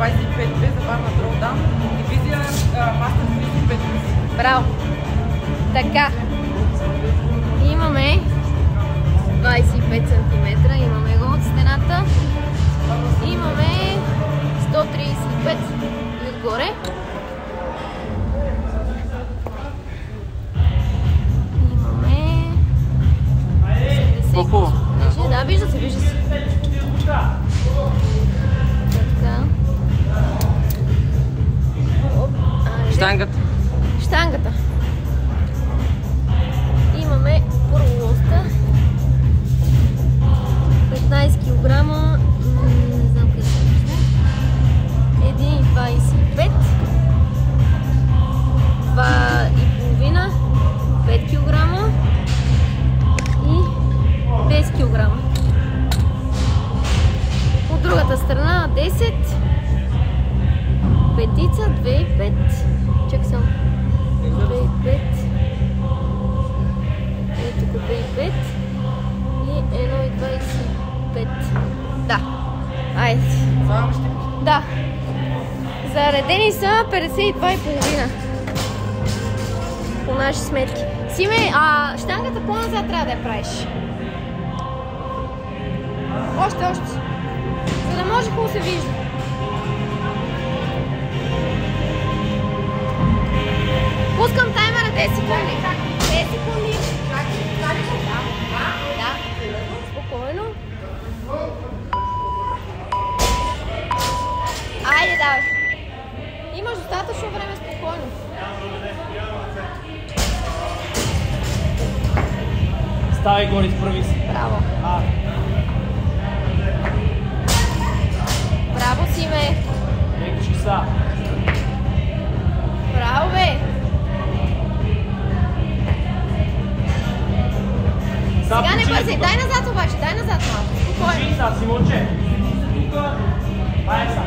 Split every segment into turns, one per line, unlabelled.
25-2 за барна дроудаун, дивизия мастер 35.
Браво! Така, имаме 25 см, имаме го от стената, имаме 135 и отгоре. Имаме 80. Да, вижда се, вижда се. Така.
Штангата.
Штангата. Имаме първо лоста. 15 кг. Не знам къде се вижда. 1,25. 2,5. 5 кг. И 10 кг. От другата страна 10. Петица, 2,5. Чак само. 2,5. Ето тук 2,5. И 1,25. Да. Айде. Да. Заредени са 52,5. По наши сметки. Симе, щангата по-назад трябва да я правиш. Още. За да може хубаво се вижда. Пускам таймера 10 секунди. 10 секунди. Да. Спокойно. Айде, давай. Имаш достатъчно време, спокойно.
Ставай горе, изправи се.
Браво. Браво, Симе.
Лекички са.
Браво, бе. Сега не бързи. Дай назад обаче, дай назад малко. Спокойно.
Почи са, Симонче. Тук. Ай са.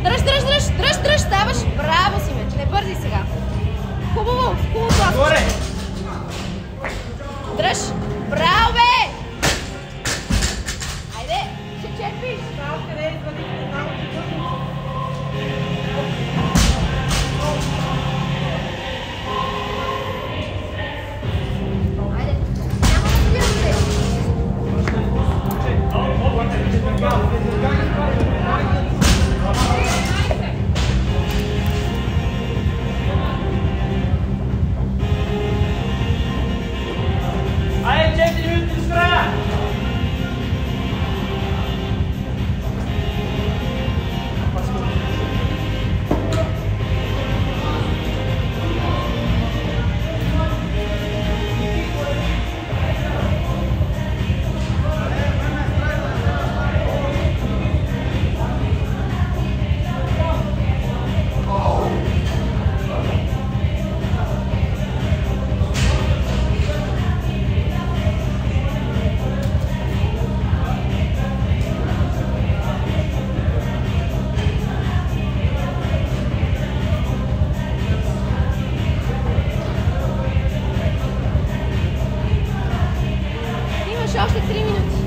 Дръж, ставаш. Браво, Симе. Не бързи сега. Хубаво пласкаш.
Горе.
Дръж. Браво, бе. Айде, ще черпиш.
Браво, къде е извадите?
Айде. Няма да спираме.
Айде, 4 минути до края!
Още 3 минути.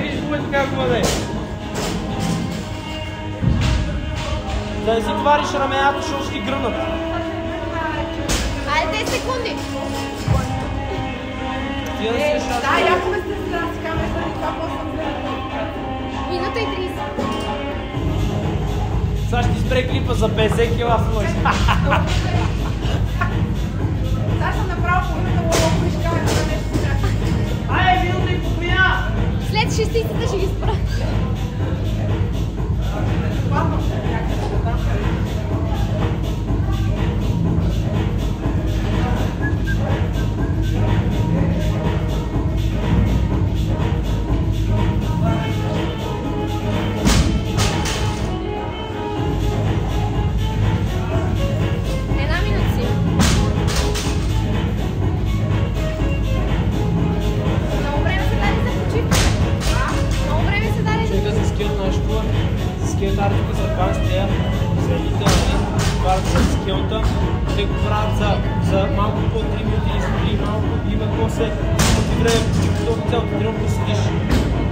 Виж как го е. Да не си товариш рамената, защото ще ти гръмнат. Хайде! 10 секунди.
Да, яко ме сте сега си камера, заради това по-съм
Минута и 30.
Сега ще спре клипа за 50 кила в нощ.
Сега съм направо половината лово и ще кажа нещо.
Айде, минута и половина!
След шестицата ще ги спра. Една минута си. Много време се даде за почивка. Много време се даде за
Чека за скилт на школа. Скилтар тук за това сте следите, правят за скилта. Те го правят за малко по 3 минути и малко има после от време почивката цялото тренировка седиш.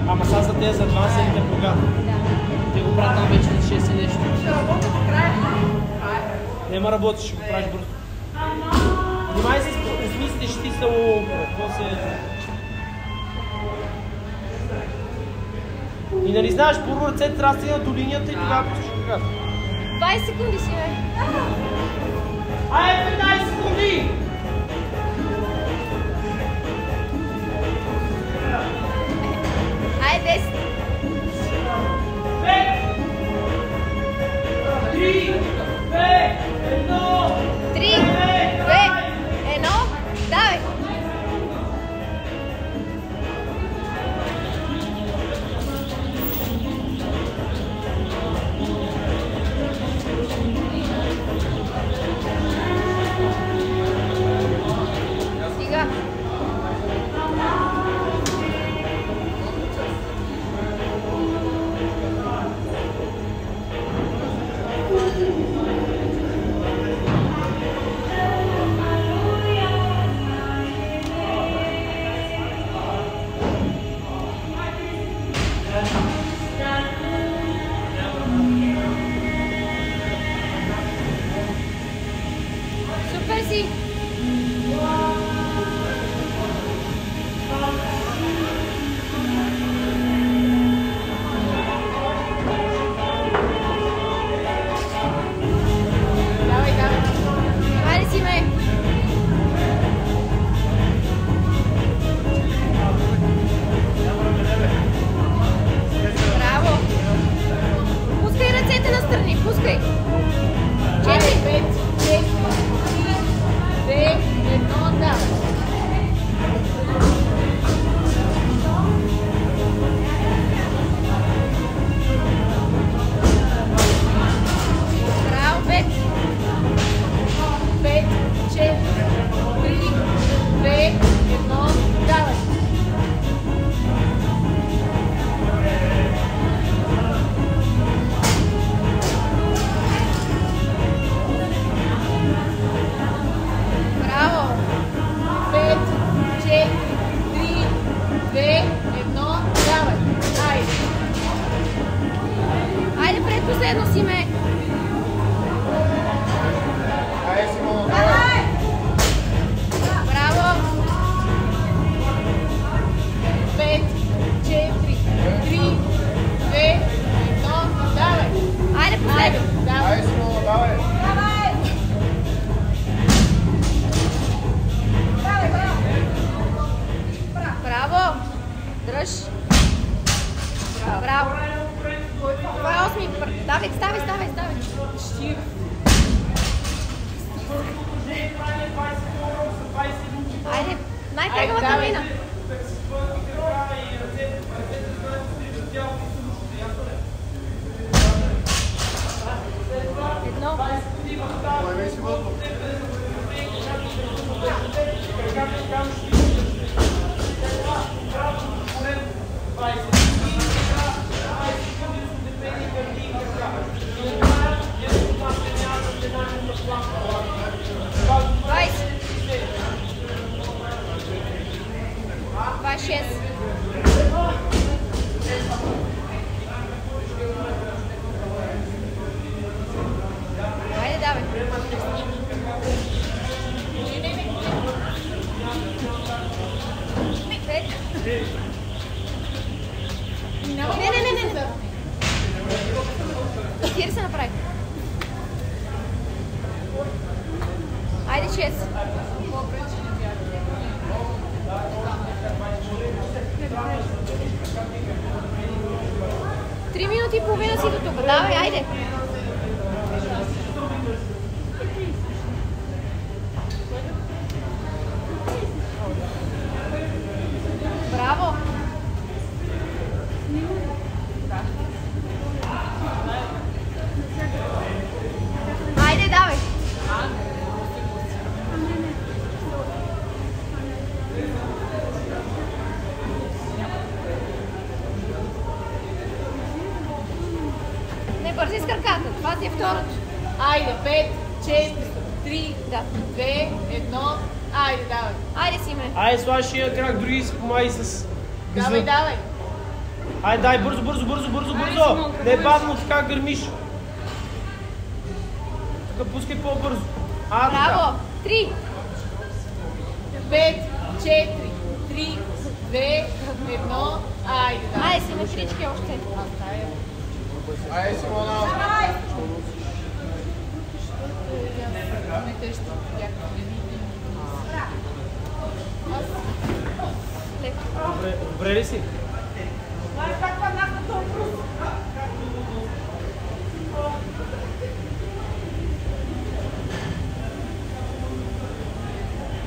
Ама сега за тези за 2 седите кога. Те го правят там вече на 6 и нещо.
Ще работя до края.
Нема работиш, ще го правиш бързо. Внимай се с усмислите, ще ти стало после. И нали знаеш, първо ръцете трябва да стигнат до линията и тогава пускаш краката.
20 секунди си, бе.
Айде, 15 секунди!
Айде 10.
5, 3, 2, 1,
3, 2, 1. Давай. Стига. Супер си. Давай, давай. Хайде си, ме. Браво. Пускай ръцете настрани, пускай. 4, 5, 6, 2, 1, давай. Браво, 5, 5, 4, 3, 2, 1, давай. Браво! 5, 4, 3, 2, 1, давай! Айде! Айде предпоследно си, ме! Давай! Браво! 5, 4, 3, 2, 1, давай! Айде последно! Давай! Давай! Браво! Дръж! Браво! Това е 8. Давай, ставай, ставай, ставай! Айде, най-тегавата мина! Едно! Айде, давай. 5-6. 3 минути и половина си до тук. Давай, айде. Браво! Айде, давай! Не бързи с краката, това ти е второто.
Айде, 5, 4, 3,
Да.
2, 1. Айде, давай.
Айде, Симе.
Айде, слашия крак, други си помаги с...
Давай, давай.
Айде, дай, бързо, бързо, бързо, бързо, бързо! Не е бавно, така гърмиш. Тук пускай по-бързо.
Браво! 3.
5, 4, 3, 2, 1. Айде, давай.
Айде, симетрички още.
Айде, Симона!
Леко.
Добре ли си?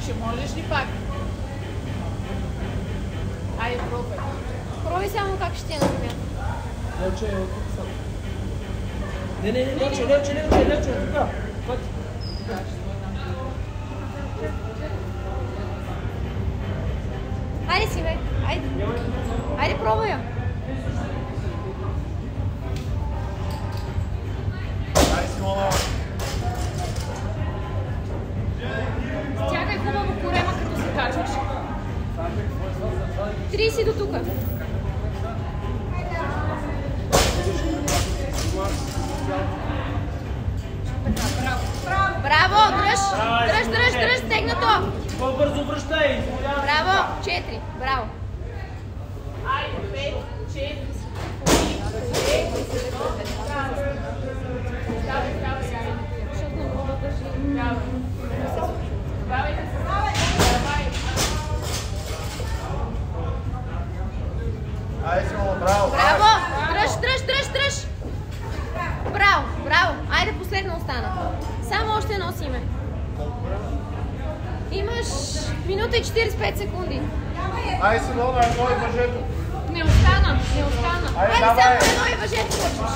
Ще можеш ли пак? Айде, пробвай.
Пробай само как ще е на земята.
Лече, тук съм. Не, лече, тук. Пъти.
Айде, Симе. Айде. Айде, пробвай я.
Айде, Симона!
Стягай хубаво корема, като се качваш.
30 до тук. Браво! Дръж, стегнато!
По-бързо връщай!
Браво! 4. Браво!
Айде, 5, 4, 3, 2, 1. Ставай.
Защото не мога да държи.
Давай.
Айде, Симона, браво!
Браво! Дръж! Браво! Айде, последно остана. Само още едно си име. Имаш минута и 45 секунди.
Айде, Симона, едно и въжето!
Не остана.
Айде, само едно и въжето почваш.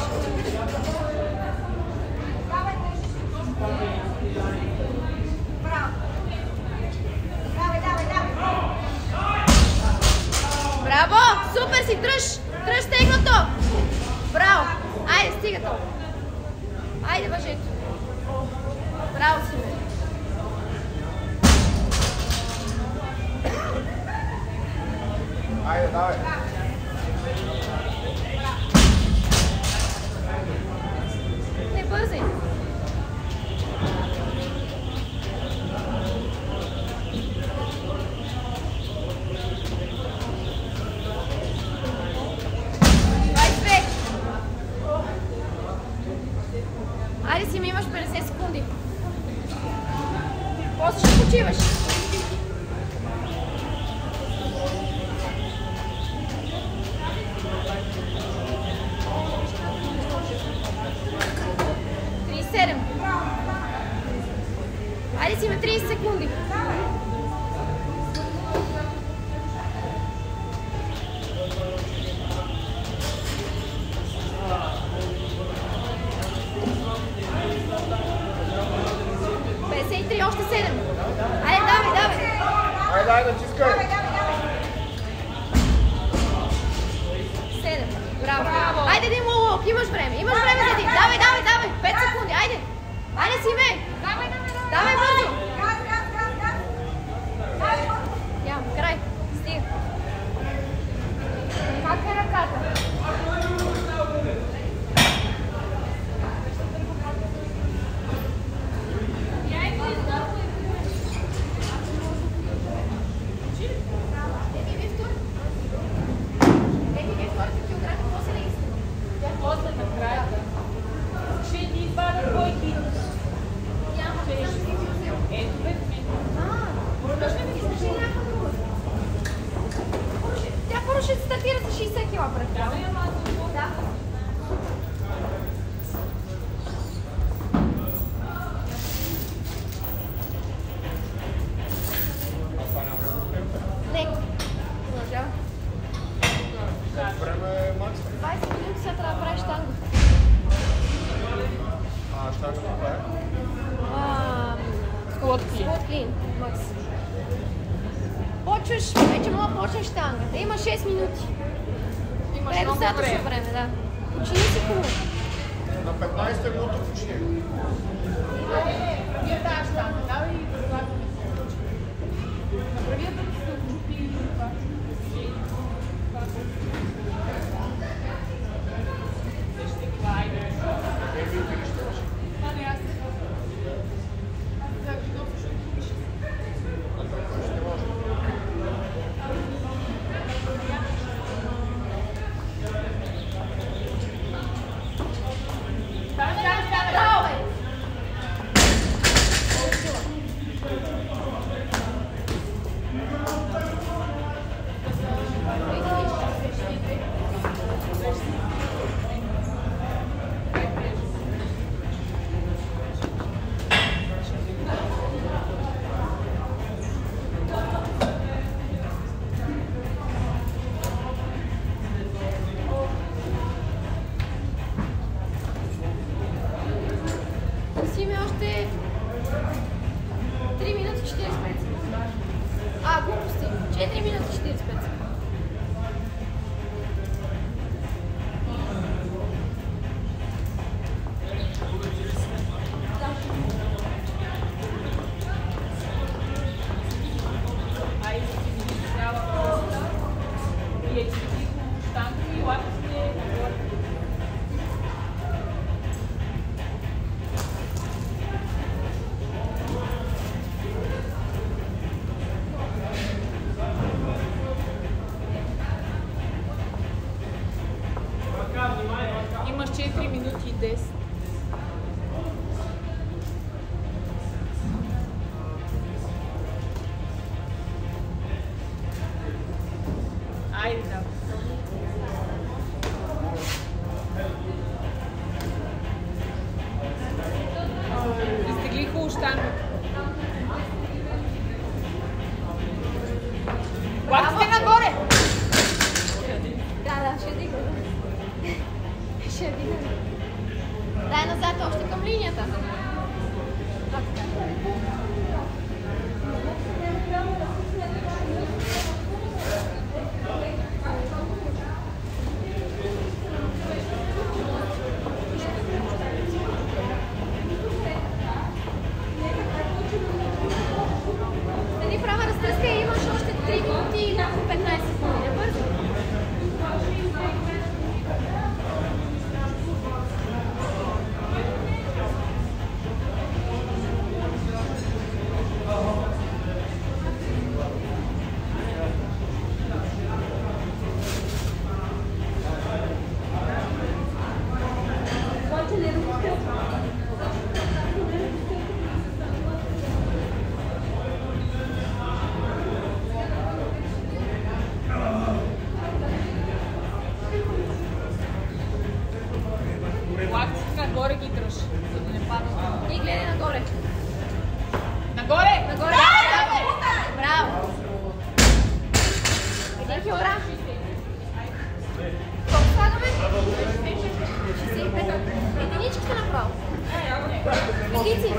Браво! Супер си! Дръж стегнато! Браво! Айде, стига то! Айде, въжето! Браво си!
Айде, давай!
Не бързай! Айде си ми имаш 50 секунди. После ще почиваш. Айде си ме 30 секунди. Още 7. Айде, давай.
Айде, натискай.
7. Браво. Айде, един лок. Имаш време за един. Давай. 5 секунди. Айде. Айде, Симе. Давай бързо. Ям, край. Стига. Как е ръката?
Скот клин.
Скот клин, Макс. Почваш, вече мога да почнеш штангата. Има 6 минути.
Имаш много
Предостатъчно време, да. Почини си хубаво.
На 15-та минута почни.
Вие тази штанга, давай и предлагаме. Направи да се отчупи и това.
Си ми още 3 минути 45 секунди. Глупости. 4 минути 45 секунди.
Имаш 4 минути и 10. Айде, да. Изтегли хубаво щангата. Лапите нагоре!
Да, ще дигна. Ще дигна. Дай назад още към линията. Стани права, разтръска и имаш още 3 минути и 15 секунди. Бързо.
Лапите нагоре ги дръж, за да не падат.
И гледай нагоре.
Нагоре!
Нагоре! Браво! 1 килограм. Колко слагаме? 65. Единичките направо. Милици.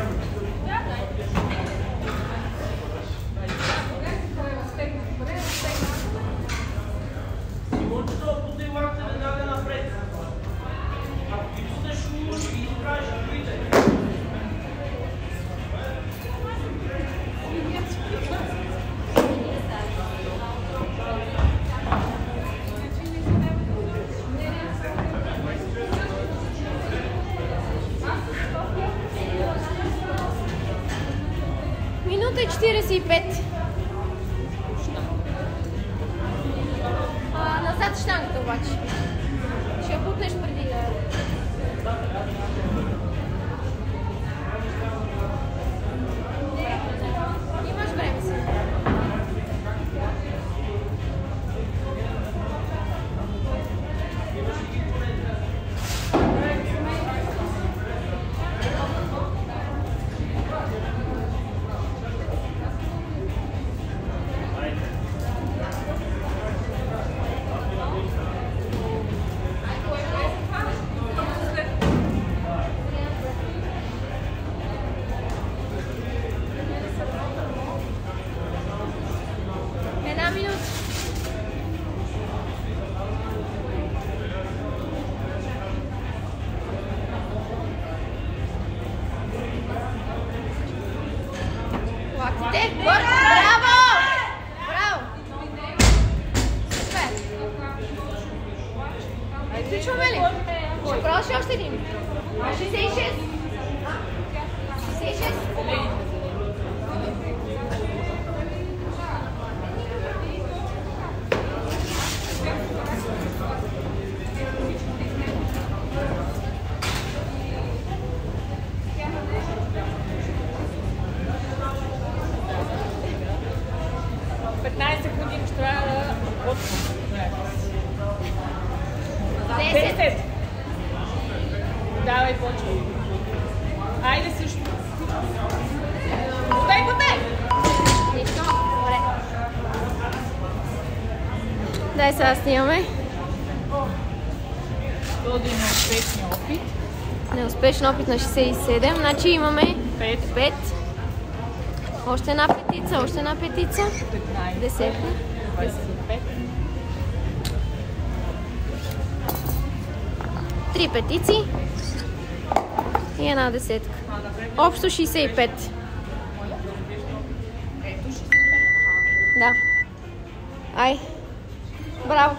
Симончето, путай лакта веднага напред. Ако ти пуснеш уж и изправиш другите.
Минута и 45. Назад щангата обаче. Ще я бутнеш преди да... Имаш време си. Фактите. Браво! Браво! Супер! Приключваме ли? Ще продължи още един. 66. 66.
Секунди ще трябва да отпусна.
10.
Давай, почвай. Айде също. Потай!
Отлично. Добре. Дай сега снимаме.
Това да има успешния опит.
Неуспешен опит на 67. Значи имаме 5. Още една петица, 10.
25.
3 петици и една десетка. Общо 65.
Ето 65.
Да. Ай. Браво.